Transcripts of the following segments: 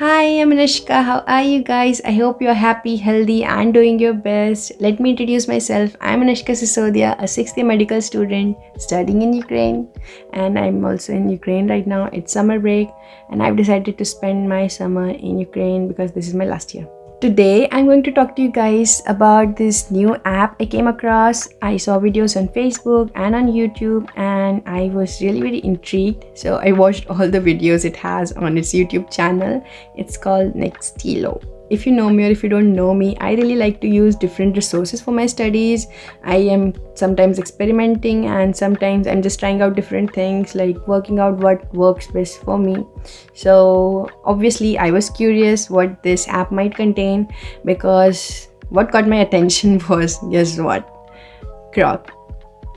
Hi, I'm Anushka. How are you guys? I hope you're happy, healthy, and doing your best. Let me introduce myself. I'm Anushka Sisodia, a sixth year medical student studying in Ukraine, and I'm also in Ukraine right now. It's summer break, and I've decided to spend my summer in Ukraine because this is my last year. Today, I'm going to talk to you guys about this new app I came across. I saw videos on Facebook and on YouTube, and I was really very intrigued. So I watched all the videos it has on its YouTube channel. It's called Nextilo. If you know me or if you don't know me, I really like to use different resources for my studies. I am sometimes experimenting and sometimes I'm just trying out different things, like working out what works best for me. So obviously I was curious what this app might contain, because what got my attention was, guess what? Croc.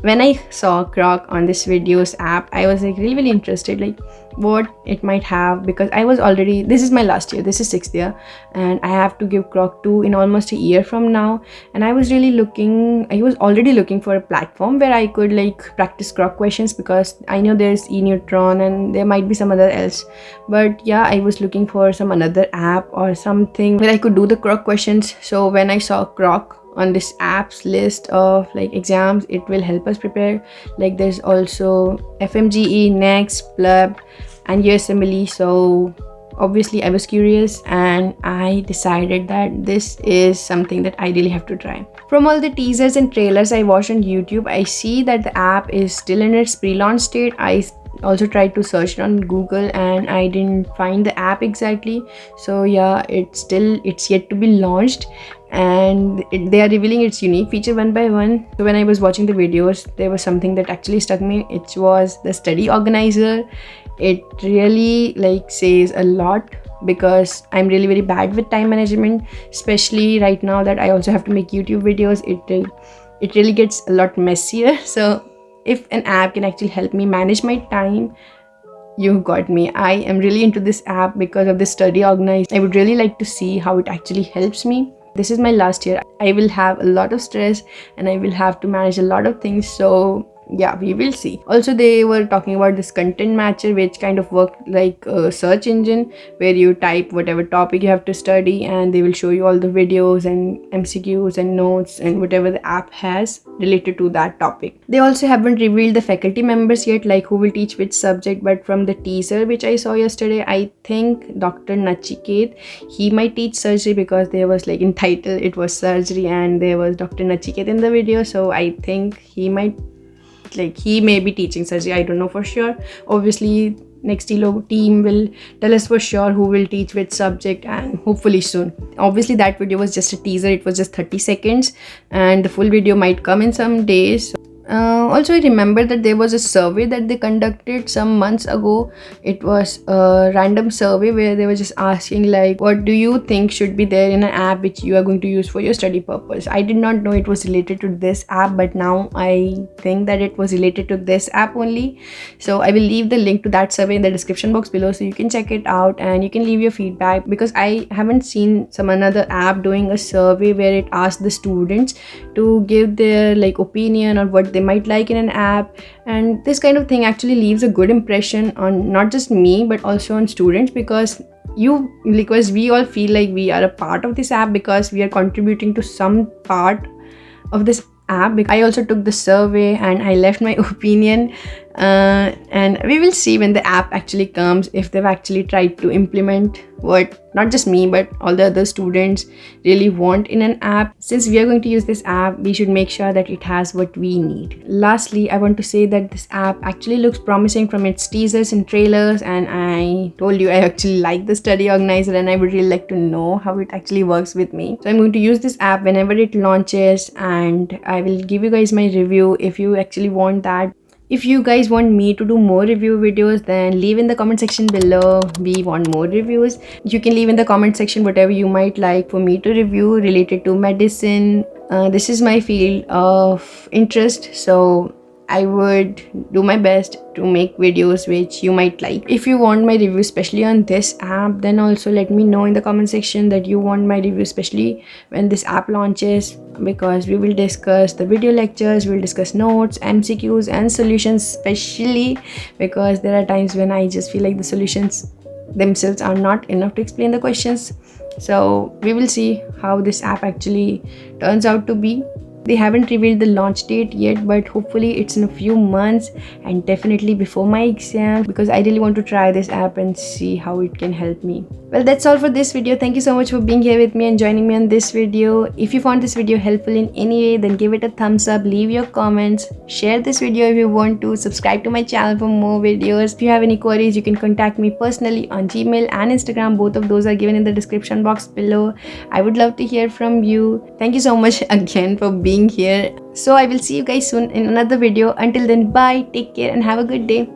When I saw Croc on this videos app, I was like really interested, like what it might have, because I was already, this is my last year, this is sixth year, and I have to give Croc 2 in almost a year from now. And I was already looking for a platform where I could like practice Croc questions, because I know there's eNeutron and there might be some other else. But yeah, I was looking for some another app or something where I could do the Croc questions. So when I saw Croc on this apps list of like exams it will help us prepare, like there's also FMGE, Next, Pleb, and USMLE. So obviously I was curious and I decided that this is something that I really have to try. From all the teasers and trailers I watched on YouTube, I see that the app is still in its pre-launch state. I also tried to search it on Google and I didn't find the app exactly. So yeah, it's yet to be launched, and they are revealing its unique feature one by one. So when I was watching the videos, there was something that actually struck me. It was the study organizer. It really like says a lot, because I'm really very bad with time management, especially right now that I also have to make YouTube videos. It really gets a lot messier. So if an app can actually help me manage my time, you got me. I am really into this app because of the study organized. I would really like to see how it actually helps me. This is my last year. I will have a lot of stress and I will have to manage a lot of things. So yeah, we will see. Also, they were talking about this content matcher, which kind of work like a search engine where you type whatever topic you have to study and they will show you all the videos and MCQs and notes and whatever the app has related to that topic. They also haven't revealed the faculty members yet, like who will teach which subject, but from the teaser which I saw yesterday, I think Dr. Nachiket, he might teach surgery, because there was like in title it was surgery and there was Dr. Nachiket in the video. So I think he may be teaching surgery. I don't know for sure. Obviously Nextilo team will tell us for sure who will teach which subject, and hopefully soon. Obviously that video was just a teaser. It was just 30 seconds and the full video might come in some days. Also, I remember that there was a survey that they conducted some months ago. It was a random survey where they were just asking like, what do you think should be there in an app which you are going to use for your study purpose? I did not know it was related to this app, but now I think that it was related to this app only. So I will leave the link to that survey in the description box below, so you can check it out and you can leave your feedback, because I haven't seen some another app doing a survey where it asks the students to give their like opinion on what they might like in an app. And this kind of thing actually leaves a good impression on not just me but also on students, because we all feel like we are a part of this app because we are contributing to some part of this app. I also took the survey and I left my opinion, and we will see when the app actually comes if they've actually tried to implement what not just me but all the other students really want in an app. Since we are going to use this app, we should make sure that it has what we need. Lastly, I want to say that this app actually looks promising from its teasers and trailers, and I told you I actually like the study organizer and I would really like to know how it actually works with me. So I'm going to use this app whenever it launches and I will give you guys my review if you actually want that. If you guys want me to do more review videos, then leave in the comment section below. We want more reviews. You can leave in the comment section whatever you might like for me to review related to medicine. This is my field of interest, so I would do my best to make videos which you might like. If you want my review especially on this app, then also let me know in the comment section that you want my review especially when this app launches, because we will discuss the video lectures, we will discuss notes, MCQs and solutions, especially because there are times when I just feel like the solutions themselves are not enough to explain the questions. So we will see how this app actually turns out to be. They haven't revealed the launch date yet, but hopefully it's in a few months and definitely before my exam, because I really want to try this app and see how it can help me. Well, that's all for this video. Thank you so much for being here with me and joining me on this video. If you found this video helpful in any way, then give it a thumbs up, leave your comments, share this video if you want to, subscribe to my channel for more videos. If you have any queries, you can contact me personally on Gmail and Instagram. Both of those are given in the description box below. I would love to hear from you. Thank you so much again for being here. So I will see you guys soon in another video. Until then, bye, take care and have a good day.